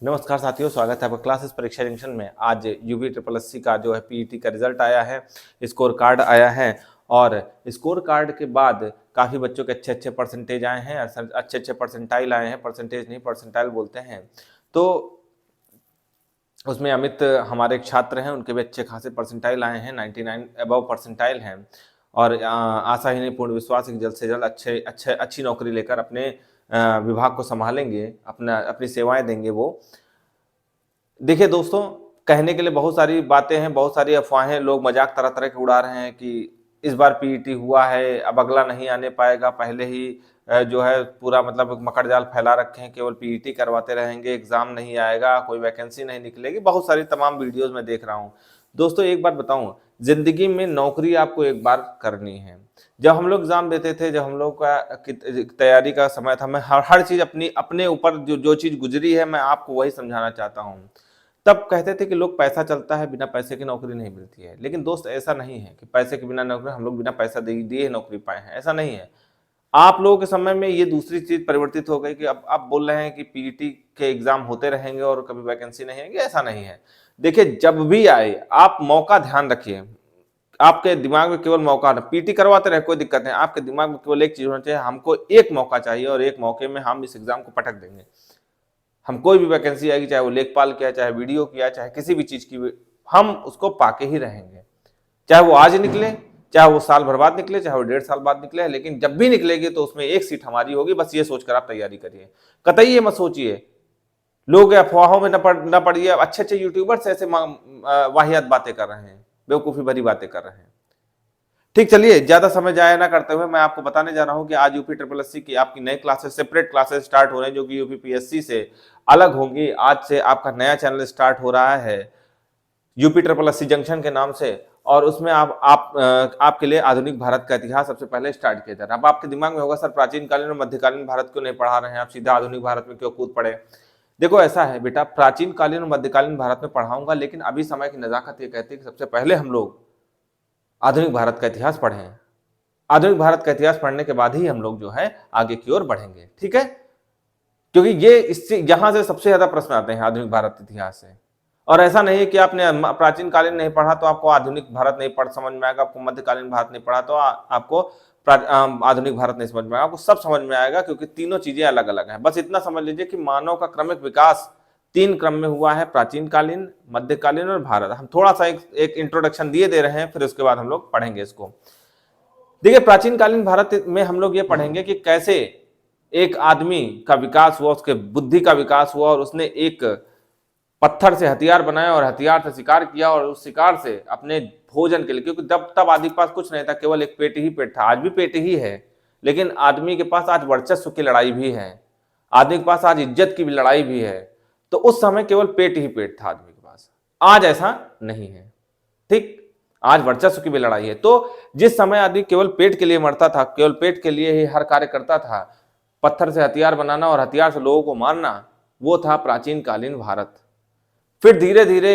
नमस्कार साथियों, स्वागत है आपका क्लासेस परीक्षा जंक्शन में। आज यूपी ट्रिपल एससी का जो है पीईटी का रिजल्ट आया है, स्कोर कार्ड आया है और स्कोर कार्ड के बाद काफ़ी बच्चों के अच्छे अच्छे परसेंटेज आए हैं, अच्छे अच्छे परसेंटाइल आए हैं, परसेंटेज नहीं परसेंटाइल बोलते हैं। तो उसमें अमित हमारे एक छात्र हैं, उनके भी अच्छे खासे परसेंटाइल आए हैं, 99 अबव परसेंटाइल हैं और आशा ही नहीं पूर्ण विश्वास है कि जल्द से जल्द अच्छी नौकरी लेकर अपने विभाग को संभालेंगे, अपनी सेवाएं देंगे वो। देखिए दोस्तों, कहने के लिए बहुत सारी बातें हैं, बहुत सारी अफवाहें, लोग मजाक तरह तरह के उड़ा रहे हैं कि इस बार पीईटी हुआ है, अब अगला नहीं आने पाएगा, पहले ही जो है पूरा मतलब मकर जाल फैला रखे हैं, केवल पीईटी करवाते रहेंगे, एग्जाम नहीं आएगा, कोई वैकेंसी नहीं निकलेगी। बहुत सारी तमाम वीडियोज में देख रहा हूँ। दोस्तों एक बात बताऊं, जिंदगी में नौकरी आपको एक बार करनी है। जब हम लोग एग्जाम देते थे, जब हम लोग का तैयारी का समय था, मैं हर चीज अपने ऊपर जो चीज गुजरी है मैं आपको वही समझाना चाहता हूँ। तब कहते थे कि लोग पैसा चलता है, बिना पैसे की नौकरी नहीं मिलती है। लेकिन दोस्त ऐसा नहीं है कि पैसे के बिना नौकरी, हम लोग बिना पैसा दिए नौकरी पाए हैं, ऐसा नहीं है। आप लोगों के समय में ये दूसरी चीज परिवर्तित हो गई कि अब आप बोल रहे हैं कि पीईटी के एग्जाम होते रहेंगे और कभी वैकेंसी नहीं आएगी, ऐसा नहीं है। देखिए जब भी आए आप मौका ध्यान रखिए, आपके दिमाग में केवल मौका ना, पीटी करवाते रहे कोई दिक्कत नहीं, आपके दिमाग में केवल एक चीज होना चाहिए, हमको एक मौका चाहिए और एक मौके में हम इस एग्जाम को पटक देंगे। हम कोई भी वैकेंसी आएगी, चाहे वो लेखपाल की है, चाहे वीडियो की है, चाहे किसी भी चीज की, हम उसको पाके ही रहेंगे। चाहे वो आज निकले, चाहे वो साल भर बाद निकले, चाहे वो 1.5 साल बाद निकले, लेकिन जब भी निकलेगी तो उसमें एक सीट हमारी होगी। बस ये सोचकर आप तैयारी करिए, कतई ये मत सोचिए लोग अफवाहों में न पड़िए। अच्छे अच्छे यूट्यूबर्स ऐसे वाहियात बातें कर रहे हैं, बेवकूफी भरी बातें कर रहे हैं। ठीक, चलिए ज्यादा समय जाया ना करते हुए मैं आपको बताने जा रहा हूं कि आज यूपी ट्रिपल एससी की आपकी नई क्लासेस, सेपरेट क्लासेस स्टार्ट हो रहे हैं जो कि यूपी पीएससी से अलग होंगी। आज से आपका नया चैनल स्टार्ट हो रहा है यूपी ट्रिपल एससी जंक्शन के नाम से, और उसमें आपके लिए आधुनिक भारत का इतिहास सबसे पहले स्टार्ट किया जा रहा है। अब आपके दिमाग में होगा सर प्राचीन कालीन और मध्यकालीन भारत क्यों नहीं पढ़ा रहे हैं, आप सीधा आधुनिक भारत में क्यों कूद पड़े। देखो ऐसा है बेटा, प्राचीन कालीन और मध्यकालीन भारत में पढ़ाऊंगा, लेकिन अभी समय की नजाकत ये कहती है कि सबसे पहले हम लोग आधुनिक भारत का इतिहास पढ़ें। आधुनिक भारत का इतिहास पढ़ने के बाद ही हम लोग जो है आगे की ओर बढ़ेंगे, ठीक है। क्योंकि ये इससे यहां से सबसे ज्यादा प्रश्न आते हैं आधुनिक भारत इतिहास से। और ऐसा नहीं है कि आपने प्राचीन कालीन नहीं पढ़ा तो आपको आधुनिक भारत नहीं पढ़ समझ में आएगा, आपको मध्यकालीन भारत नहीं पढ़ा तो आपको आधुनिक भारत नहीं समझ में आएगा। आपको सब समझ में आएगा, क्योंकि तीनों चीजें अलग अलग हैं। बस इतना समझ लीजिए कि मानव का क्रमिक विकास 3 क्रम में हुआ है, प्राचीन कालीन, मध्यकालीन और भारत। हम थोड़ा सा एक इंट्रोडक्शन दिए दे रहे हैं, फिर उसके बाद हम लोग पढ़ेंगे इसको। देखिए प्राचीन कालीन भारत में हम लोग ये पढ़ेंगे कि कैसे एक आदमी का विकास हुआ, उसके बुद्धि का विकास हुआ और उसने एक पत्थर से हथियार बनाया और हथियार से शिकार किया और उस शिकार से अपने भोजन के लिए, क्योंकि तब आदमी के पास कुछ नहीं था, केवल एक पेट ही पेट था। आज भी पेट ही है, लेकिन आदमी के पास आज वर्चस्व की लड़ाई भी है, आदमी के पास आज इज्जत की भी लड़ाई भी है। तो उस समय केवल पेट ही पेट था आदमी के पास, आज ऐसा नहीं है, ठीक। आज वर्चस्व की भी लड़ाई है। तो जिस समय आदमी केवल पेट के लिए मरता था, केवल पेट के लिए ही हर कार्य करता था, पत्थर से हथियार बनाना और हथियार से लोगों को मारना, वो था प्राचीन कालीन भारत। फिर धीरे धीरे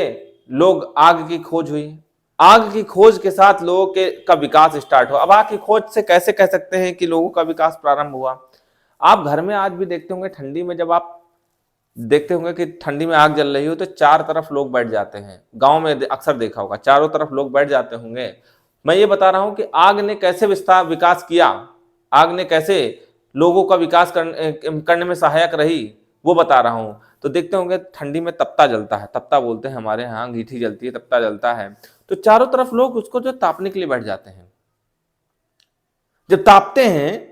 लोग आग की खोज हुई, आग की खोज के साथ लोगों का विकास स्टार्ट हुआ। अब आग की खोज से कैसे कह सकते हैं कि लोगों का विकास प्रारंभ हुआ। आप घर में आज भी देखते होंगे, ठंडी में जब आप देखते होंगे कि ठंडी में आग जल रही हो तो चार तरफ लोग बैठ जाते हैं। गांव में अक्सर देखा होगा, चारों तरफ लोग बैठ जाते होंगे। मैं ये बता रहा हूं कि आग ने कैसे विकास किया, आग ने कैसे लोगों का विकास करने में सहायक रही, वो बता रहा हूं। तो देखते होंगे ठंडी में तप्ता जलता है, तप्ता बोलते हैं हमारे यहाँ, अंगीठी जलती है, तप्ता जलता है। तो चारों तरफ लोग उसको जो तापने के लिए बैठ जाते हैं। जब तापते हैं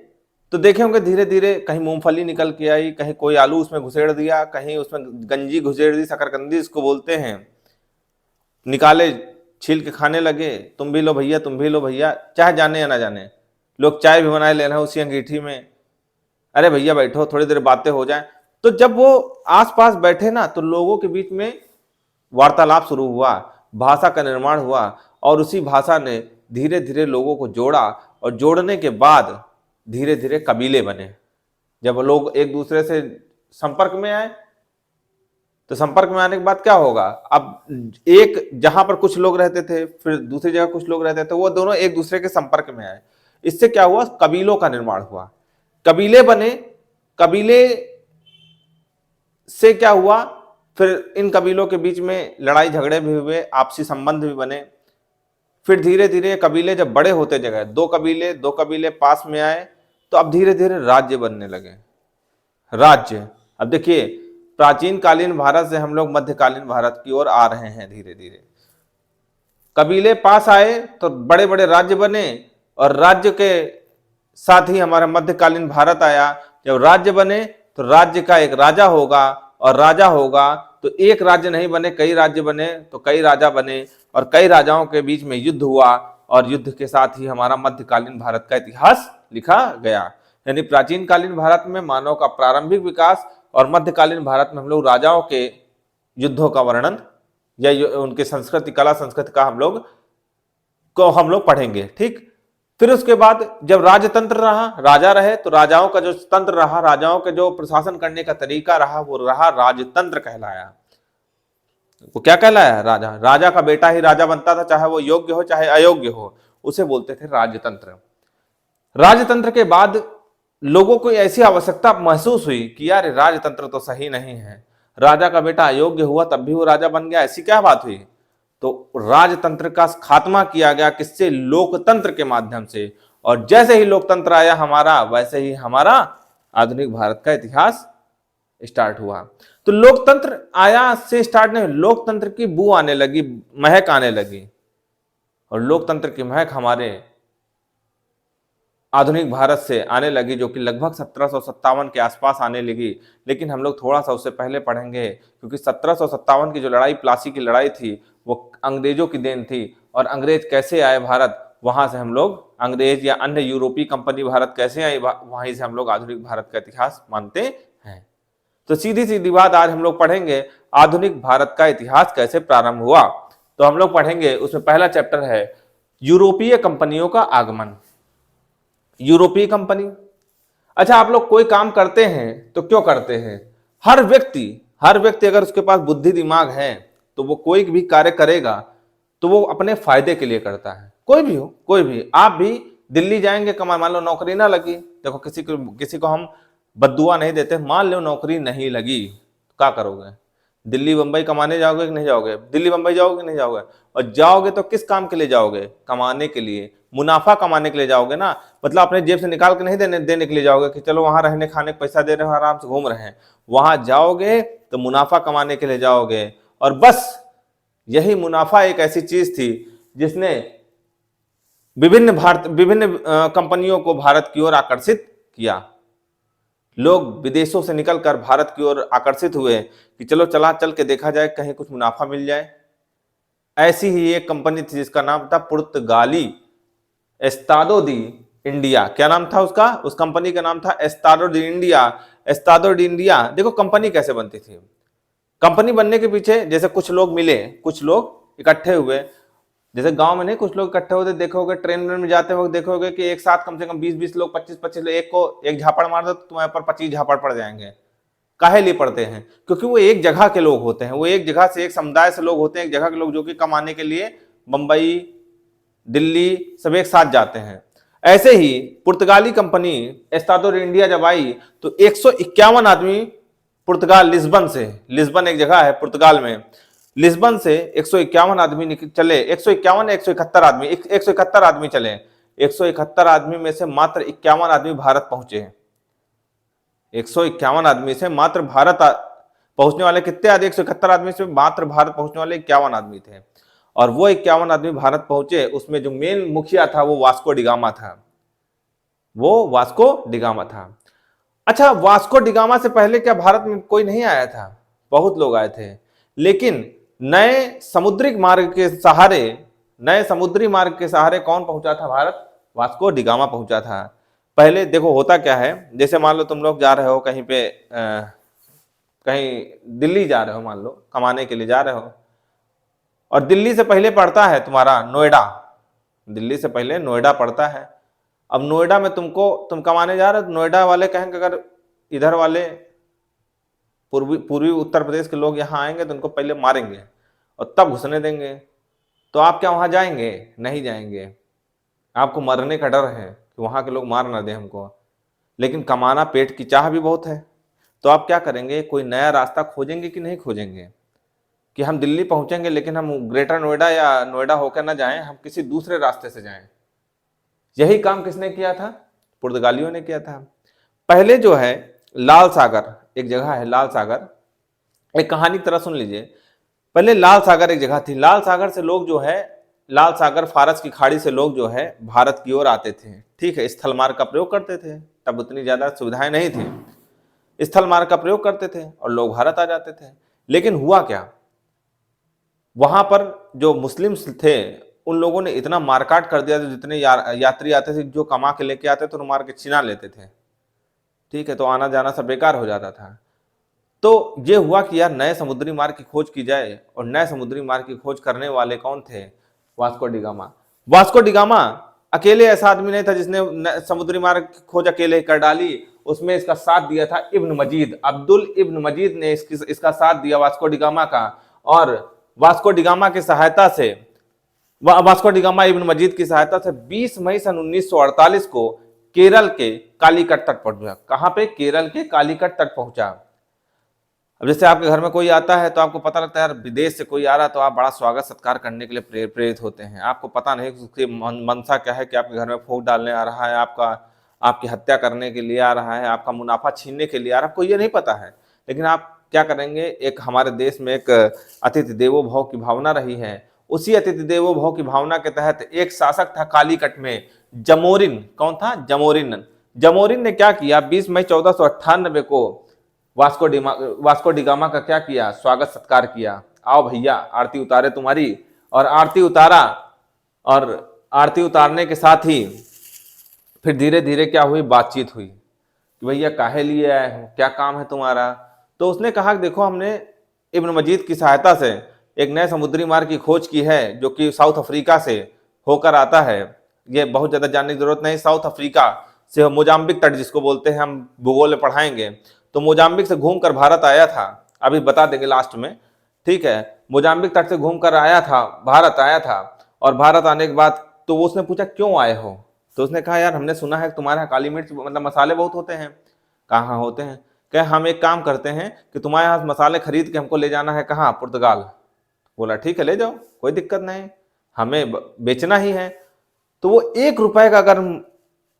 तो देखे होंगे धीरे धीरे कहीं मूंगफली निकल के आई, कहीं कोई आलू उसमें घुसेड़ दिया, कहीं उसमें गंजी घुसेड़ दी, शकरकंदी इसको बोलते हैं, निकाले, छील के खाने लगे। तुम भी लो भैया, तुम भी लो भैया, चाहे जाने या ना जाने। लोग चाय भी बनाए लेना उसी अंगीठी में। अरे भैया बैठो, थोड़ी देर बातें हो जाए। तो जब वो आसपास बैठे ना, तो लोगों के बीच में वार्तालाप शुरू हुआ, भाषा का निर्माण हुआ, और उसी भाषा ने धीरे धीरे लोगों को जोड़ा, और जोड़ने के बाद धीरे धीरे कबीले बने। जब लोग एक दूसरे से संपर्क में आए, तो संपर्क में आने के बाद क्या होगा, अब एक जहां पर कुछ लोग रहते थे, फिर दूसरी जगह कुछ लोग रहते थे, वो दोनों एक दूसरे के संपर्क में आए। इससे क्या हुआ, कबीलों का निर्माण हुआ, कबीले बने। कबीले से क्या हुआ फिर इन कबीलों के बीच में लड़ाई झगड़े भी हुए, आपसी संबंध भी बने। फिर धीरे धीरे कबीले जब बड़े होते गए, दो कबीले पास में आए, तो अब धीरे धीरे राज्य बनने लगे। राज्य, अब देखिए प्राचीन कालीन भारत से हम लोग मध्यकालीन भारत की ओर आ रहे हैं धीरे धीरे। कबीले पास आए तो बड़े बड़े राज्य बने, और राज्य के साथ ही हमारा मध्यकालीन भारत आया। जब राज्य बने तो राज्य का एक राजा होगा, और राजा होगा तो एक राज्य नहीं बने, कई राज्य बने, तो कई राजा बने, और कई राजाओं के बीच में युद्ध हुआ, और युद्ध के साथ ही हमारा मध्यकालीन भारत का इतिहास लिखा गया। यानी प्राचीन कालीन भारत में मानव का प्रारंभिक विकास, और मध्यकालीन भारत में हम लोग राजाओं के युद्धों का वर्णन या उनके संस्कृति, कला संस्कृति का हम लोग पढ़ेंगे। ठीक, फिर उसके बाद जब राजतंत्र रहा, राजा रहे, तो राजाओं का जो तंत्र रहा, राजाओं के जो प्रशासन करने का तरीका रहा, वो रहा राजतंत्र कहलाया। वो क्या कहलाया? राजा। राजा का बेटा ही राजा बनता था, चाहे वो योग्य हो चाहे अयोग्य हो, उसे बोलते थे राजतंत्र। राजतंत्र के बाद लोगों को ऐसी आवश्यकता महसूस हुई कि यार राजतंत्र तो सही नहीं है, राजा का बेटा अयोग्य हुआ तब भी वो राजा बन गया, ऐसी क्या बात हुई? तो राजतंत्र का खात्मा किया गया, किससे? लोकतंत्र के माध्यम से। और जैसे ही लोकतंत्र आया हमारा, वैसे ही हमारा आधुनिक भारत का इतिहास स्टार्ट हुआ। तो लोकतंत्र आया से स्टार्ट नहीं, लोकतंत्र की बू आने लगी, महक आने लगी, और लोकतंत्र की महक हमारे आधुनिक भारत से आने लगी, जो कि लगभग 1757 के आसपास आने लगी। लेकिन हम लोग थोड़ा सा उससे पहले पढ़ेंगे, क्योंकि 1757 की जो लड़ाई, प्लासी की लड़ाई थी, वो अंग्रेजों की देन थी। और अंग्रेज कैसे आए भारत, वहां से हम लोग, अंग्रेज या अन्य यूरोपीय कंपनी भारत कैसे आई, वहीं से हम लोग आधुनिक भारत का इतिहास मानते हैं। तो सीधी सीधी बात आज हम लोग पढ़ेंगे, आधुनिक भारत का इतिहास कैसे प्रारंभ हुआ। तो हम लोग पढ़ेंगे, उसमें पहला चैप्टर है यूरोपीय कंपनियों का आगमन। यूरोपीय कंपनी, अच्छा आप लोग कोई काम करते हैं तो क्यों करते हैं? हर व्यक्ति अगर उसके पास बुद्धि दिमाग है तो वो कोई भी कार्य करेगा तो वो अपने फायदे के लिए करता है। कोई भी हो, कोई भी, आप भी दिल्ली जाएंगे कमाए, मान लो नौकरी ना लगी, देखो किसी को हम बद्दुआ नहीं देते, मान लो नौकरी नहीं लगी तो क्या करोगे? दिल्ली बंबई कमाने जाओगे कि नहीं जाओगे? दिल्ली बंबई जाओगे कि नहीं जाओगे? और जाओगे तो किस काम के लिए जाओगे? कमाने के लिए, मुनाफा कमाने के लिए जाओगे ना। मतलब अपने जेब से निकाल के नहीं देने के लिए जाओगे कि चलो वहां रहने खाने का पैसा दे रहे हो, आराम से घूम रहे हैं। वहां जाओगे तो मुनाफा कमाने के लिए जाओगे। और बस यही मुनाफा एक ऐसी चीज थी जिसने विभिन्न कंपनियों को भारत की ओर आकर्षित किया। लोग विदेशों से निकलकर भारत की ओर आकर्षित हुए कि चलो चल के देखा जाए, कहीं कुछ मुनाफा मिल जाए। ऐसी ही एक कंपनी थी जिसका नाम था पुर्तगाली एस्तादो दी इंडिया। क्या नाम था उसका? उस कंपनी का नाम था Estado da India. Estado de India. देखो कंपनी कैसे बनती थी। कंपनी बनने के पीछे जैसे कुछ लोग मिले, कुछ लोग इकट्ठे हुए, जैसे गांव में नहीं कुछ लोग इकट्ठे होते देखोगे, ट्रेन में जाते वक्त देखोगे कि एक साथ कम से कम 20-20 लोग, 25-25 लोग, एक को एक झापड़ मार दो तो तुम्हारे पर 25 झापड़ पड़ जाएंगे। काहे लिए पड़ते हैं? क्योंकि वो एक जगह के लोग होते हैं, वो एक जगह से, एक समुदाय से लोग होते हैं, एक जगह के लोग जो कि कमाने के लिए बंबई, दिल्ली सब एक साथ जाते हैं। ऐसे ही पुर्तगाली कंपनी एस्तादो डी इंडिया जब आई तो 151 आदमी पुर्तगाल, लिस्बन एक जगह है पुर्तगाल में, लिस्बन से 151 आदमी चले, 151 171 आदमी, 171 आदमी चले। 171 आदमी में से मात्र 51 आदमी भारत पहुंचे हैं। 151 आदमी से मात्र भारत पहुंचने वाले कितने आदमी? 171 आदमी से मात्र भारत पहुंचने वाले 51 आदमी थे। और वो 51 आदमी भारत पहुंचे, उसमें जो मेन मुखिया था वो वास्को डिगामा था। वो वास्को डिगामा था। अच्छा, वास्को डिगामा से पहले क्या भारत में कोई नहीं आया था? बहुत लोग आए थे, लेकिन नए समुद्री मार्ग के सहारे कौन पहुंचा था भारत? वास्को डिगामा पहुंचा था। पहले देखो होता क्या है, जैसे मान लो तुम लोग जा रहे हो कहीं पे, कहीं दिल्ली जा रहे हो, मान लो कमाने के लिए जा रहे हो, और दिल्ली से पहले पड़ता है तुम्हारा नोएडा। दिल्ली से पहले नोएडा पड़ता है। अब नोएडा में तुम कमाने जा रहे हो, तो नोएडा वाले कहेंगे अगर इधर वाले पूर्वी उत्तर प्रदेश के लोग यहाँ आएंगे तो उनको पहले मारेंगे और तब घुसने देंगे। तो आप क्या वहां जाएंगे? नहीं जाएंगे। आपको मरने का डर है कि वहां के लोग मार ना दें हमको। लेकिन कमाना, पेट की चाह भी बहुत है, तो आप क्या करेंगे, कोई नया रास्ता खोजेंगे कि नहीं खोजेंगे, कि हम दिल्ली पहुंचेंगे लेकिन हम ग्रेटर नोएडा या नोएडा होकर ना जाएं, हम किसी दूसरे रास्ते से जाएं। यही काम किसने किया था? पुर्तगालियों ने किया था। पहले जो है लाल सागर एक जगह है, लाल सागर, एक कहानी की तरह सुन लीजिए। पहले लाल सागर एक जगह थी, लाल सागर से लोग जो है, लाल सागर फारस की खाड़ी से लोग जो है भारत की ओर आते थे, ठीक है, स्थल मार्ग का प्रयोग करते थे, तब उतनी ज्यादा सुविधाएं नहीं थी, स्थल मार्ग का प्रयोग करते थे और लोग भारत आ जाते थे। लेकिन हुआ क्या, वहां पर जो मुस्लिम्स थे उन लोगों ने इतना मारकाट कर दिया, तो जितने यात्री आते थे, जो कमा के लेके आते थे, तो मार के छिना लेते थे, ठीक है, तो आना जाना सब बेकार हो जाता था। तो ये हुआ कि यार नए समुद्री मार्ग की खोज की जाए, और नए समुद्री मार्ग की खोज करने वाले कौन थे? Vasco da Gama. वास्को डिगामा अकेले ऐसा आदमी नहीं था जिसने समुद्री मार्ग की खोज अकेले कर डाली, उसमें इसका साथ दिया था इब्न मजीद, अब्दुल इब्न मजीद ने इसका साथ दिया वास्को डिगामा का। और वास्को डिगामा की सहायता से, वास्को डिगामा इब्न मजीद की सहायता से 20 मई सन 1948 को केरल के कालीकट तक पहुंचा। कहां पे? केरल के कालीकट तक पहुंचा। अब जैसे आपके घर में कोई आता है तो आपको पता लगता है यार विदेश से कोई आ रहा, तो आप बड़ा स्वागत सत्कार करने के लिए प्रेरित होते हैं। आपको पता नहीं कि उसकी मनसा क्या है, कि आपके घर में फूंक डालने आ रहा है, आपकी हत्या करने के लिए आ रहा है, आपका मुनाफा छीनने के लिए आ रहा है, आपको ये नहीं पता है। लेकिन आप क्या करेंगे, एक हमारे देश में एक अतिथि देवो भव की भावना रही है, उसी अतिथि देवो भव की भावना के तहत एक शासक था कालीकट में, जमोरिन। कौन था? जमोरिन। जमोरिन ने क्या किया, 20 मई 1498 को वास्को डिगामा का क्या किया? स्वागत सत्कार किया। आओ भैया आरती उतारे तुम्हारी। और आरती उतारा, और आरती उतारने के साथ ही फिर धीरे धीरे क्या हुई, बातचीत हुई कि भैया काहे लिए आए हो, क्या काम है तुम्हारा? तो उसने कहा कि देखो, हमने इब्न मजीद की सहायता से एक नए समुद्री मार्ग की खोज की है, जो कि साउथ अफ्रीका से होकर आता है। ये बहुत ज्यादा जानने की जरूरत नहीं, साउथ अफ्रीका से मोजाम्बिक तट जिसको बोलते हैं, हम भूगोल में पढ़ाएंगे। तो मोजाम्बिक से घूमकर भारत आया था, अभी बता देंगे लास्ट में, ठीक है। मोजाम्बिक तट से घूमकर आया था, भारत आया था। और भारत आने के बाद तो वो उसने पूछा क्यों आए हो? तो उसने कहा यार हमने सुना है कि तुम्हारे यहाँ काली मिर्च मतलब मसाले बहुत होते हैं। कहाँ होते हैं? कहे हम एक काम करते हैं कि तुम्हारे यहाँ मसाले खरीद के हमको ले जाना है, कहाँ? पुर्तगाल। बोला ठीक है ले जाओ, कोई दिक्कत नहीं, हमें बेचना ही है। तो वो 1 रुपए का अगर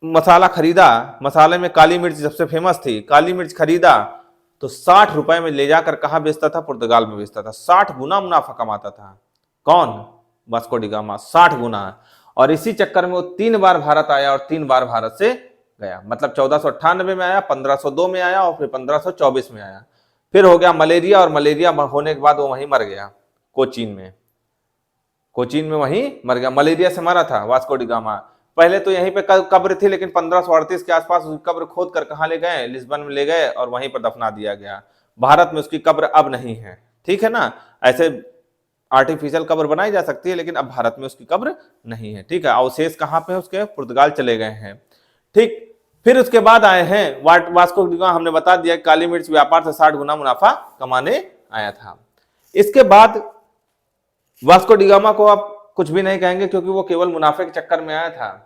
मसाला खरीदा, मसाले में काली मिर्च सबसे फेमस थी, काली मिर्च खरीदा, तो 60 रुपए में ले जाकर कहाँ बेचता था? पुर्तगाल में बेचता था। 60 गुना मुनाफा कमाता था। कौन? Vasco da Gama. 60 गुना। और इसी चक्कर में वो 3 बार भारत आया और 3 बार भारत से गया। मतलब 1498 में आया, 1502 में आया और फिर 1524 में आया। फिर हो गया मलेरिया, और मलेरिया होने के बाद वो वहीं मर गया, कोचीन में। कोचीन में वहीं मर गया, मलेरिया से मरा था वास्को डिगामा। पहले तो यहीं पे कब्र थी, लेकिन 1538 के आसपास उसकी कब्र खोद कर कहाँ ले गए? लिस्बन में ले गए और वहीं पर दफना दिया गया। भारत में उसकी कब्र अब नहीं है, ठीक है ना। ऐसे आर्टिफिशियल कब्र बनाई जा सकती है, लेकिन अब भारत में उसकी कब्र नहीं है, ठीक है। अवशेष कहाँ पे है उसके? पुर्तगाल चले गए हैं, ठीक। फिर उसके बाद आए हैं वास्को डिगामा, हमने बता दिया काली मिर्च व्यापार से 60 गुना मुनाफा कमाने आया था। इसके बाद वास्को डिगामा को आप कुछ भी नहीं कहेंगे, क्योंकि वो केवल मुनाफे के चक्कर में आया था।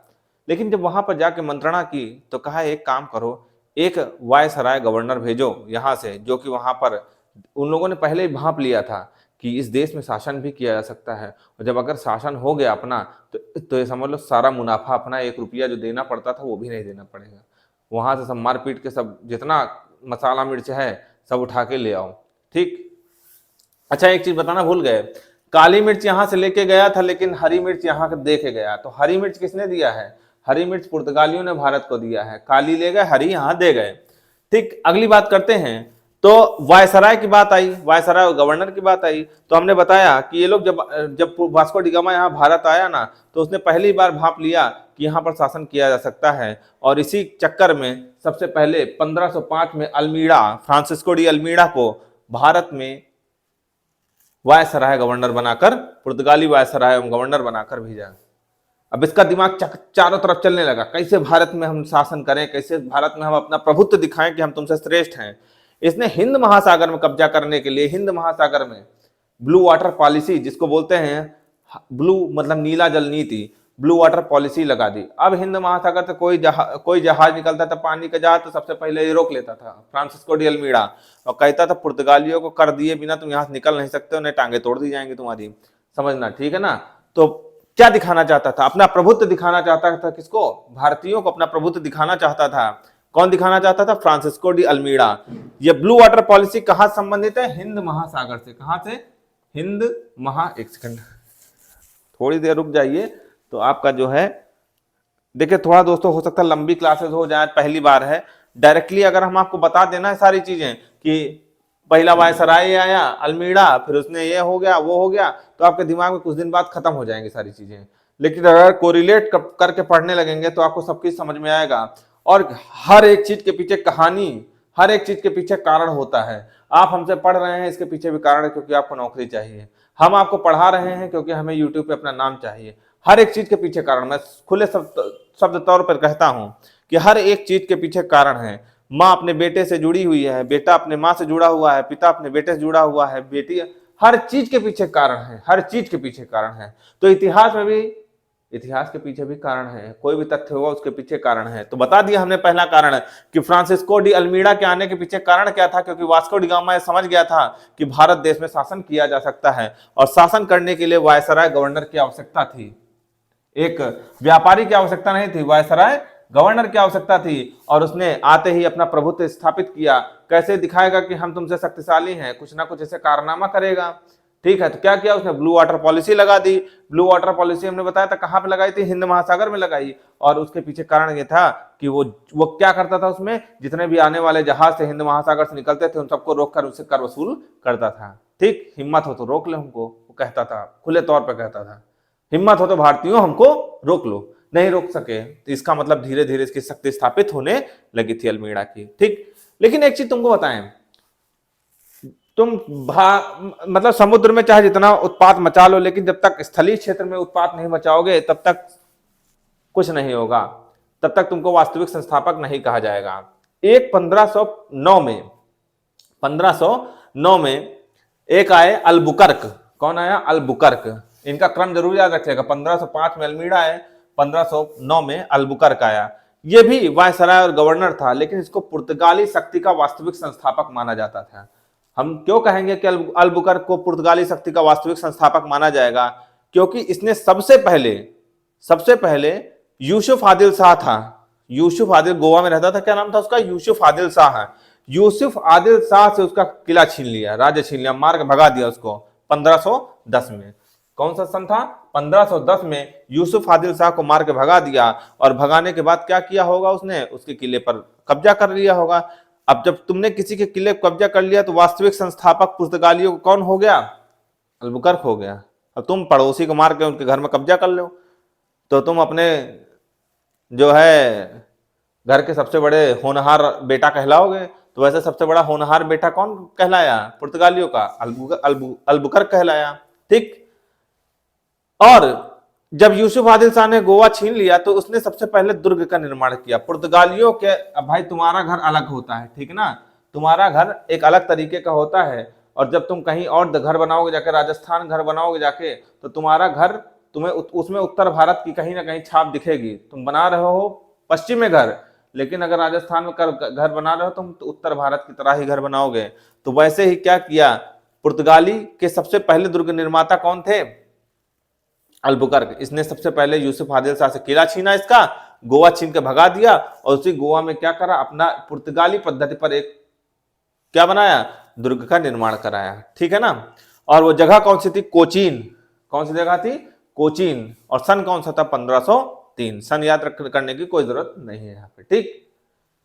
लेकिन जब वहां पर जाके मंत्रणा की तो कहा एक काम करो, एक वायसराय गवर्नर भेजो यहां से, जो कि वहां पर उन लोगों ने पहले ही भांप लिया था कि इस देश में शासन भी किया जा सकता है। और जब अगर शासन हो गया अपना, तो ये समझ लो सारा मुनाफा अपना 1 रुपया जो देना पड़ता था वो भी नहीं देना पड़ेगा। वहां से सब मार पीट के सब जितना मसाला मिर्च है सब उठा के ले आओ, ठीक। अच्छा एक चीज बताना भूल गए, काली मिर्च यहां से लेके गया था, लेकिन हरी मिर्च यहां दे के गया। तो हरी मिर्च किसने दिया है? हरी मिर्च पुर्तगालियों ने भारत को दिया है। काली ले गए, हरी यहां दे गए, ठीक। अगली बात करते हैं, तो वायसराय की बात आई, वायसराय और गवर्नर की बात आई। तो हमने बताया कि ये लोग जब वास्को डिगामा यहाँ भारत आया ना, तो उसने पहली बार भांप लिया कि यहाँ पर शासन किया जा सकता है। और इसी चक्कर में सबसे पहले 1505 में अल्मीड़ा, फ्रांसिस्को डी अल्मीड़ा को भारत में वायसराय गवर्नर बनाकर, पुर्तगाली वायसराय गवर्नर बनाकर भेजा। अब इसका दिमाग चारों तरफ चलने लगा, कैसे भारत में हम शासन करें, कैसे भारत में हम अपना प्रभुत्व दिखाएं कि हम तुमसे श्रेष्ठ हैं। इसने हिंद महासागर में कब्जा करने के लिए, हिंद महासागर में ब्लू वाटर पॉलिसी जिसको बोलते हैं, ब्लू मतलब नीला जल नीति, ब्लू वाटर पॉलिसी लगा दी। अब हिंद महासागर से कोई जहाज निकलता था, पानी का जहाज, तो सबसे पहले ये रोक लेता था फ्रांसिस्को डी अल्मीड़ा, और कहता था पुर्तगालियों को कर दिए बिना तुम यहाँ से निकल नहीं सकते, उन्हें टांगे तोड़ दी जाएंगी तुम्हारी, समझना, ठीक है ना। तो क्या दिखाना चाहता था? अपना प्रभुत्व दिखाना चाहता था। किसको? भारतीयों को अपना प्रभुत्व दिखाना चाहता था। कौन दिखाना चाहता था? Francisco de Almeida. ये ब्लू वाटर पॉलिसी कहां संबंधित है? हिंद महासागर से। कहां से? हिंद एक सेकंड, थोड़ी देर रुक जाइए। तो आपका जो है, देखिए थोड़ा दोस्तों हो सकता है लंबी क्लासेस हो जाए, पहली बार है। डायरेक्टली अगर हम आपको बता देना है सारी चीजें कि पहला वायसराय आया अल्मीड़ा, फिर उसने ये हो गया वो हो गया, तो आपके दिमाग में कुछ दिन बाद खत्म हो जाएंगी सारी चीजें। लेकिन अगर कोरिलेट करके पढ़ने लगेंगे तो आपको सब कुछ समझ में आएगा। और हर एक चीज के पीछे कहानी, हर एक चीज के पीछे कारण होता है। आप हमसे पढ़ रहे हैं, इसके पीछे भी कारण है, क्योंकि आपको नौकरी चाहिए। हम आपको पढ़ा रहे हैं क्योंकि हमें यूट्यूब पे अपना नाम चाहिए। हर एक चीज के पीछे कारण, मैं खुले शब्द तौर पर कहता हूं कि हर एक चीज के पीछे कारण है। माँ अपने बेटे से जुड़ी हुई है, बेटा अपने माँ से जुड़ा हुआ है, पिता अपने बेटे से जुड़ा हुआ है, बेटी, हर चीज के पीछे कारण है, हर चीज के पीछे कारण है। तो इतिहास में भी, इतिहास के पीछे भी कारण है। कोई भी तथ्य होगा उसके पीछे कारण है। तो बता दिया हमने पहला कारण कि फ्रांसिस्को डी अल्मीड़ा के आने के पीछे कारण क्या था, क्योंकि वास्को डी गामा समझ गया था कि भारत देश में शासन किया जा सकता है, और शासन करने के लिए वायसराय गवर्नर की आवश्यकता थी। एक व्यापारी की आवश्यकता नहीं थी, वायसराय गवर्नर की आवश्यकता थी। और उसने आते ही अपना प्रभुत्व स्थापित किया। कैसे दिखाएगा कि हम तुमसे शक्तिशाली हैं? कुछ ना कुछ ऐसे कारनामा करेगा, ठीक है। तो क्या किया उसने? ब्लू वाटर पॉलिसी लगा दी। ब्लू वाटर पॉलिसी हमने बताया था कहां पे लगाई थी? हिंद महासागर में लगाई। और उसके पीछे कारण ये था कि वो क्या करता था, उसमें जितने भी आने वाले जहाज से हिंद महासागर से निकलते थे उन सबको रोककर उससे कर वसूल करता था। ठीक, हिम्मत हो तो रोक ले हमको, वो कहता था, खुले तौर पर कहता था, हिम्मत हो तो भारतीयों हमको रोक लो। नहीं रोक सके तो इसका मतलब धीरे धीरे इसकी शक्ति स्थापित होने लगी थी अल्मीड़ा की, ठीक। लेकिन एक चीज तुमको बताएं, तुम मतलब समुद्र में चाहे जितना उत्पात मचा लो, लेकिन जब तक स्थलीय क्षेत्र में उत्पात नहीं मचाओगे तब तक कुछ नहीं होगा, तब तक तुमको वास्तविक संस्थापक नहीं कहा जाएगा। एक 1509 में एक आए अल्बुकर्क। कौन आया? अल्बुकर्क। इनका क्रम जरूर याद रखिएगा। 1505 में अल्मीड़ा है, 1509 में अल्बुकर्क आया। ये भी वायसराय और गवर्नर था, लेकिन इसको पुर्तगाली शक्ति का वास्तविक संस्थापक माना जाता था। हम क्यों कहेंगे कि अल्बुकर्क को पुर्तगाली शक्ति का वास्तविक संस्थापक माना जाएगा? क्योंकि इसने सबसे पहले यूसुफ आदिल शाह था। यूसुफ आदिल गोवा में रहता था, क्या नाम था उसका? यूसुफ आदिल शाह है। यूसुफ आदिल शाह से उसका किला छीन लिया, राज्य छीन लिया, मार के भगा दिया उसको 1510 में। कौन सा सन था? 1510 में यूसुफ आदिल शाह को मार के भगा दिया। और भगाने के बाद क्या किया होगा उसने? उसके किले पर कब्जा कर लिया होगा। अब जब तुमने किसी के किले पर कब्जा कर लिया तो वास्तविक संस्थापक पुर्तगालियों को कौन हो गया? अल्बुकर्क हो गया। अब तुम पड़ोसी को मार के उनके घर में कब्जा कर लो तो तुम अपने जो है घर के सबसे बड़े होनहार बेटा कहलाओगे। तो वैसे सबसे बड़ा होनहार बेटा कौन कहलाया पुर्तगालियों का? अल्बुकर्क कहलाया, ठीक। और जब यूसुफ आदिल शाह ने गोवा छीन लिया तो उसने सबसे पहले दुर्ग का निर्माण किया। पुर्तगालियों के, अब भाई तुम्हारा घर अलग होता है, ठीक ना, तुम्हारा घर एक अलग तरीके का होता है। और जब तुम कहीं और घर बनाओगे जाके, राजस्थान घर बनाओगे जाके, तो तुम्हारा घर, तुम्हें उसमें उत्तर भारत की कहीं ना कहीं छाप दिखेगी। तुम बना रहे हो पश्चिम में घर, लेकिन अगर राजस्थान में घर बना रहे हो तुम तो उत्तर भारत की तरह ही घर बनाओगे। तो वैसे ही क्या किया, पुर्तगाली के सबसे पहले दुर्ग निर्माता कौन थे? अल्बुकर्क। इसने सबसे पहले यूसुफ आदिल शाह से किला छीना, इसका गोवा छीन के भगा दिया, और उसी गोवा में क्या करा, अपना पुर्तगाली पद्धति पर एक क्या बनाया, दुर्ग का निर्माण कराया, ठीक है ना। और वो जगह कौन सी थी? कोचीन। कौन सी जगह थी? कोचीन। और सन कौन सा था? 1503। सन याद करने की कोई जरूरत नहीं है यहाँ पे, ठीक।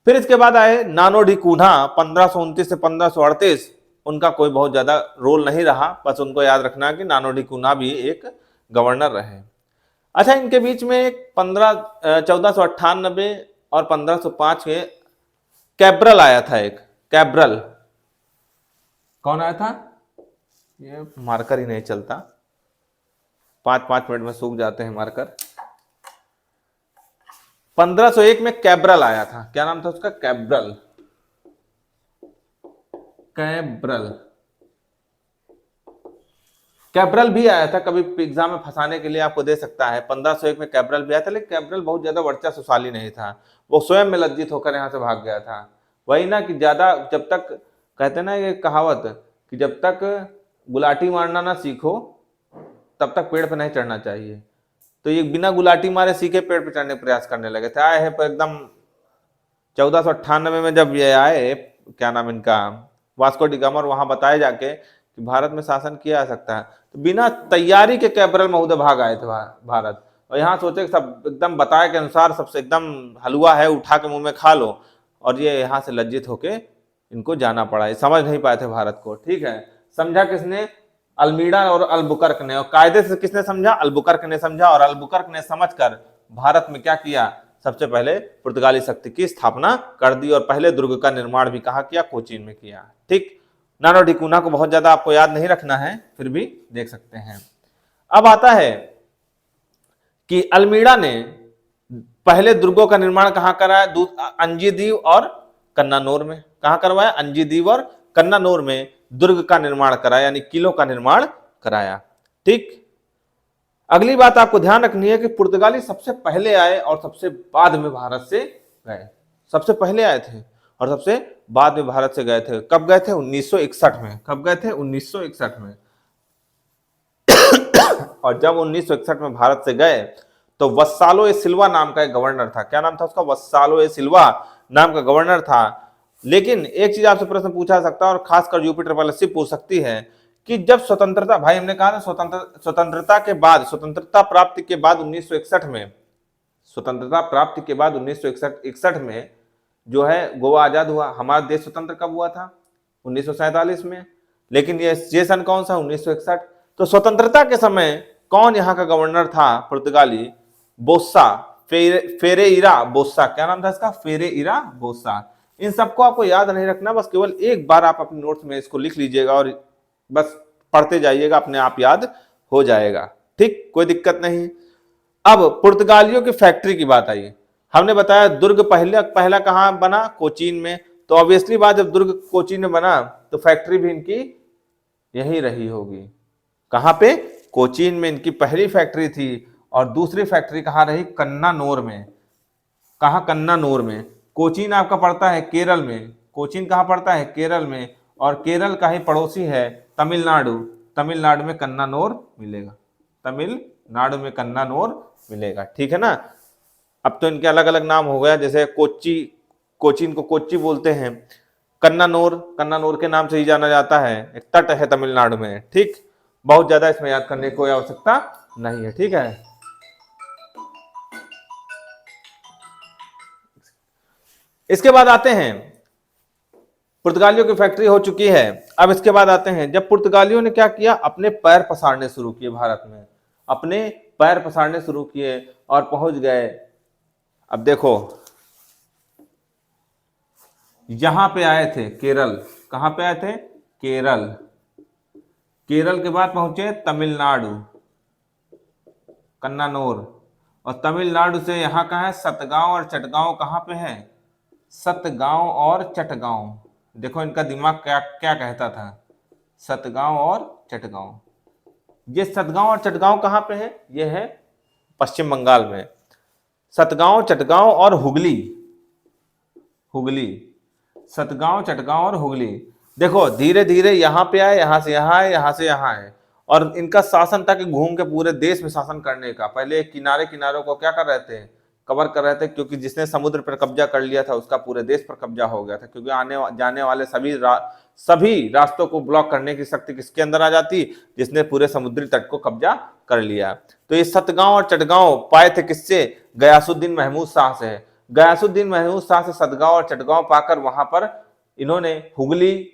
फिर इसके बाद आए नानो डी कून्हा 1529 से 1538। उनका कोई बहुत ज्यादा रोल नहीं रहा, बस उनको याद रखना कि नानो डी कून्हा भी एक गवर्नर रहे। अच्छा, इनके बीच में एक 1498 और 1505 के कैब्रल आया था। एक कैब्रल कौन आया था? ये मार्कर ही नहीं चलता, 5-5 मिनट में सूख जाते हैं मार्कर। 1501 में कैब्रल आया था। क्या नाम था उसका? कैब्रल। कैब्रल कैब्रल भी आया था, कभी एग्जाम में फंसाने के लिए आपको दे सकता है। 1501 में कैब्रल भी आया था, लेकिन कैब्रल बहुत ज्यादा वर्चस्वशाली नहीं था, वो स्वयं में लज्जित होकर यहाँ से भाग गया था। वही ना कि ज्यादा, जब तक कहते ना ये कहावत कि जब तक गुलाटी मारना ना सीखो तब तक पेड़ पर नहीं चढ़ना चाहिए। तो ये बिना गुलाटी मारे सीखे पेड़ पर चढ़ने का प्रयास करने लगे थे। आए हैं पर एकदम 1498 में जब ये आए, क्या नाम इनका, वास्को डी गामा, और वहां बताए जाके कि भारत में शासन किया जा सकता है, तो बिना तैयारी के कैब्रल महोदय भाग आए थे भारत। और यहाँ सोचे सब एकदम बताए के अनुसार सबसे एकदम हलवा है उठा के मुंह में खा लो, और ये यहाँ से लज्जित होके इनको जाना पड़ा। ये समझ नहीं पाए थे भारत को। ठीक है, समझा किसने? अल्मीडा और अल्बुकर्क ने। और कायदे से किसने समझा? अल्बुकर्क ने समझा। और अल्बुकर्क ने समझकर भारत में क्या किया? सबसे पहले पुर्तगाली शक्ति की स्थापना कर दी, और पहले दुर्ग का निर्माण भी कहाँ किया? कोचीन में किया। ठीक, नानो डी कूना को बहुत ज्यादा आपको याद नहीं रखना है, फिर भी देख सकते हैं। अब आता है कि अल्मीडा ने पहले दुर्गों का निर्माण कहां कराया? अंजीदीव और कन्नानौर में। कहां करवाया? अंजीदीव और कन्नानौर में दुर्ग का निर्माण कराया, यानी किलों का निर्माण कराया। ठीक, अगली बात आपको ध्यान रखनी है कि पुर्तगाली सबसे पहले आए और सबसे बाद में भारत से गए। सबसे पहले आए थे और सबसे बाद में भारत से गए थे। कब गए थे? 1961 में। कब गए थे? 1961 में। और जब 1961 में भारत से गए तो वस्सालो ए सिल्वा नाम का एक गवर्नर था। क्या नाम था उसका? वस्सालो ए सिल्वा नाम का गवर्नर था। लेकिन एक चीज आपसे प्रश्न पूछा सकता है, और खासकर यूपी ट्रिपल एससी पूछ सकती है कि जब स्वतंत्रता, भाई हमने कहा था स्वतंत्रता के बाद, स्वतंत्रता प्राप्ति के बाद 1961 में, स्वतंत्रता प्राप्ति के बाद 1961 में जो है गोवा आजाद हुआ। हमारा देश स्वतंत्र कब हुआ था? 1947 में। लेकिन ये सन कौन सा? 1961। तो स्वतंत्रता के समय कौन यहाँ का गवर्नर था पुर्तगाली? Bossa, फेरेइरा bossa. क्या नाम था इसका? फेरेइरा बोस्सा। इन सबको आपको याद नहीं रखना, बस केवल एक बार आप अपने नोट्स में इसको लिख लीजिएगा और बस पढ़ते जाइएगा, अपने आप याद हो जाएगा। ठीक, कोई दिक्कत नहीं। अब पुर्तगालियों की फैक्ट्री की बात आई। हमने बताया दुर्ग पहला कहां बना? कोचीन में। तो ऑब्वियसली बात, जब दुर्ग कोचीन में बना तो फैक्ट्री भी इनकी यही रही होगी। कहां पे? कोचीन में इनकी पहली फैक्ट्री थी। और दूसरी फैक्ट्री कहां रही? कन्नानौर में। कहां? कन्नानौर में। कोचीन आपका पड़ता है केरल में। कोचीन कहां पड़ता है? केरल में। और केरल का ही पड़ोसी है तमिलनाडु। तमिलनाडु में कन्नानौर मिलेगा। तमिलनाडु में कन्नानौर मिलेगा। ठीक है ना। अब तो इनके अलग अलग नाम हो गया, जैसे कोचीन को कोच्चि बोलते हैं। कन्नानौर के नाम से ही जाना जाता है। एक तट है तमिलनाडु में। ठीक, बहुत ज्यादा इसमें याद करने की कोई आवश्यकता नहीं है। ठीक है, इसके बाद आते हैं, पुर्तगालियों की फैक्ट्री हो चुकी है। अब इसके बाद आते हैं, जब पुर्तगालियों ने क्या किया? अपने पैर पसारने शुरू किए भारत में। अपने पैर पसारने शुरू किए और पहुंच गए। अब देखो, यहां पे आए थे केरल। कहां पे आए थे? केरल। केरल के बाद पहुंचे तमिलनाडु, कन्नानौर। और तमिलनाडु से यहां का है सतगांव और चटगांव। कहां पे है? सतगांव और चटगांव। देखो इनका दिमाग क्या क्या कहता था, सतगांव और चटगांव। ये सतगांव और चटगांव कहां पे है? ये है पश्चिम बंगाल में। सतगांव, चटगांव और हुगली। हुगली, सतगांव, चटगांव और हुगली। देखो धीरे धीरे यहां पे आए, यहां से यहां आए, यहां से यहां आए। और इनका शासन था कि घूम के पूरे देश में शासन करने का। पहले किनारे किनारों को क्या कर रहे थे? कवर कर रहे थे, क्योंकि जिसने समुद्र पर कब्जा कर लिया था उसका पूरे देश पर कब्जा हो गया था। क्योंकि आने जाने वाले सभी रास्तों को ब्लॉक करने की शक्ति किसके अंदर आ जाती? जिसने पूरे समुद्री तट को कब्जा कर लिया। तो ये सतगांव और चटगांव पाए थे किससे? गयासुद्दीन महमूद शाह से। गयासुद्दीन महमूद शाह से सतगांव और चटगांव पाकर वहां पर इन्होंने हुगली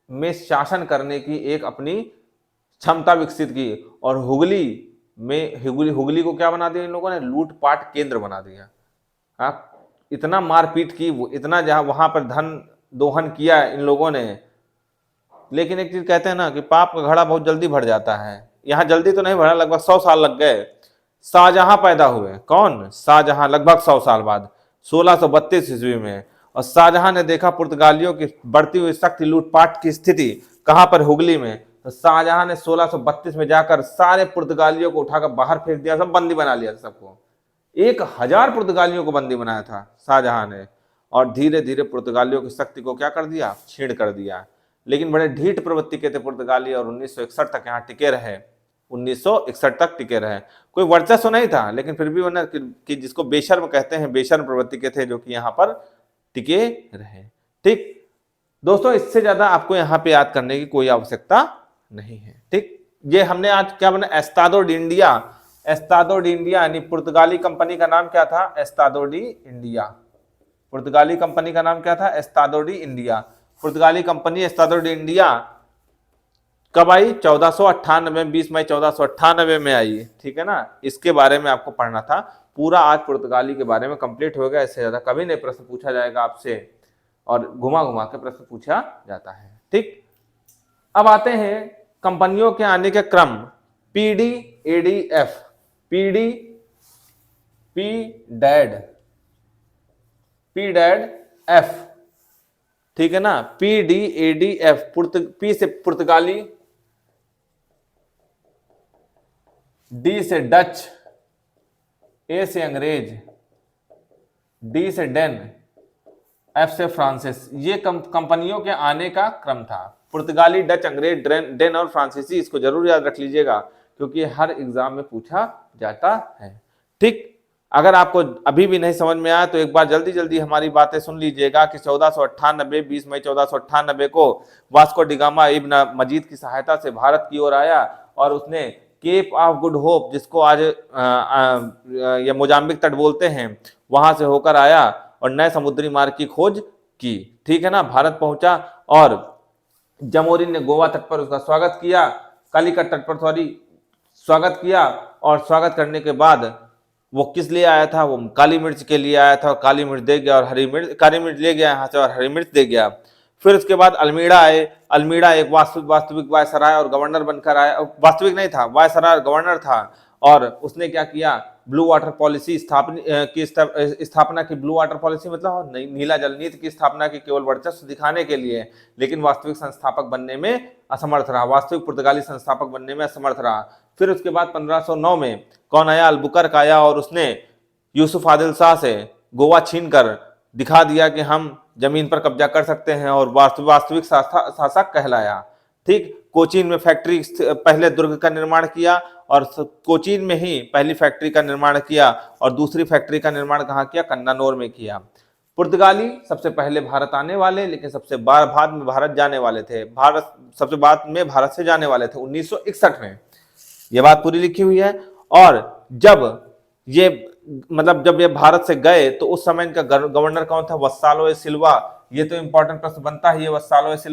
में शासन करने की एक अपनी क्षमता विकसित की। और हुगली को क्या बना दिया इन लोगों ने? लूटपाट केंद्र बना दिया। इतना मारपीट की, इतना जहां वहां पर धन दोहन किया इन लोगों ने। लेकिन एक चीज कहते हैं ना कि पाप का घड़ा बहुत जल्दी भर जाता है। यहां जल्दी तो नहीं भरा, लगभग 100 साल लग गए। शाहजहां पैदा हुए। कौन? शाहजहां, लगभग 100 साल बाद 1632 ईस्वी में। और शाहजहां ने देखा पुर्तगालियों की बढ़ती हुई सख्त लूटपाट की स्थिति कहां पर? हुगली में। तो शाहजहां ने 1632 में जाकर सारे पुर्तगालियों को उठाकर बाहर फेंक दिया, सब बंदी बना लिया सबको। 1000 पुर्तगालियों को बंदी बनाया था शाहजहां ने, और धीरे धीरे पुर्तगालियों की शक्ति को क्या कर दिया, छीण कर दिया। लेकिन बड़े ढीठ प्रवृत्ति के थे पुर्तगाली, और 1961 तक यहाँ टिके रहे। 1961 तक टिके रहे। कोई वर्चस्व नहीं था, लेकिन फिर भी उन्हें कि जिसको बेशर्म कहते हैं, बेशर्म प्रवृत्ति के थे, जो कि यहाँ पर टिके रहे। ठीक दोस्तों, इससे ज्यादा आपको यहाँ पे याद करने की कोई आवश्यकता नहीं है। ठीक, ये हमने आज क्या बना, Estado de India. Estado de India यानी पुर्तगाली कंपनी का नाम क्या था, एस्तादो डी इंडिया। पुर्तगाली कंपनी का नाम क्या था, एस्तादो डी इंडिया। पुर्तगाली कंपनी एस्तादो डी इंडिया कब आई, 1498, 20 मई 1498 में आई। ठीक है ना, इसके बारे में आपको पढ़ना था। पूरा आज पुर्तगाली के बारे में कंप्लीट हो गया। इससे ज्यादा कभी नहीं प्रश्न पूछा जाएगा आपसे, और घुमा घुमा के प्रश्न पूछा जाता है। ठीक, अब आते हैं कंपनियों के आने के क्रम। PD, ADF, PD, P dad, P dad F. ठीक है ना, पीडी, एडीएफ। पी से पुर्तगाली, डी से डच, ए से अंग्रेज, डी से डेन, एफ से फ्रांसिस। ये कंपनियों के आने का क्रम था। पुर्तगाली, डच, अंग्रेज, डेन और फ्रांसीसी, इसको जरूर याद रख लीजिएगा, क्योंकि हर एग्जाम में पूछा जाता है। ठीक, अगर आपको अभी भी नहीं समझ में आया तो एक बार जल्दी जल्दी हमारी बातें सुन लीजिएगा कि 1498, 20 मई 1498 को वास्को डी गामा इब्न मजीद की सहायता से भारत की ओर आया, और उसने केप ऑफ गुड होप, जिसको आज ये मोजाम्बिक तट बोलते हैं, वहां से होकर आया और नए समुद्री मार्ग की खोज की। ठीक है ना, भारत पहुंचा और जमोरिन ने गोवा तट पर उसका स्वागत किया, कालीकट तट पर स्वागत किया, और स्वागत करने के बाद वो किस लिए आया था, वो काली मिर्च के लिए आया था, और काली मिर्च दे गया, और काली मिर्च ले गया यहाँ से, और हरी मिर्च दे गया। फिर उसके बाद अल्मीड़ा आए। अल्मीड़ा एक वास्तविक वायसराय और गवर्नर बनकर आया, वास्तविक नहीं था, वायसराय और गवर्नर था, और उसने क्या किया, ब्लू वाटर पॉलिसी स्थापना की। ब्लू वाटर पॉलिसी मतलब नीला जल नीति की स्थापना की, केवल वर्चस्व दिखाने के लिए, लेकिन वास्तविक संस्थापक बनने में असमर्थ रहा, वास्तविक पुर्तगाली संस्थापक बनने में असमर्थ रहा। फिर उसके बाद 1509 में कौन आया, अल्बुकर्क आया, और उसने यूसुफ आदिल शाह से गोवा छीनकर दिखा दिया कि हम जमीन पर कब्जा कर सकते हैं, और वास्तविक शासक कहलाया। ठीक, कोचीन में फैक्ट्री, पहले दुर्ग का निर्माण किया, और कोचीन में ही पहली फैक्ट्री का निर्माण किया, और दूसरी फैक्ट्री का निर्माण कहाँ किया, कन्नानौर में किया। पुर्तगाली सबसे पहले भारत आने वाले, लेकिन सबसे बाद में भारत जाने वाले थे। सबसे बाद में भारत से जाने वाले थे 1961 में। ये बात पूरी लिखी हुई है। और जब ये भारत से गए तो उस समय इनका गवर्नर कौन था, वस्सालो ए सिल्वा। ये तो इंपॉर्टेंट प्रश्न बनता है, ये वस्सालो ए सिल्वा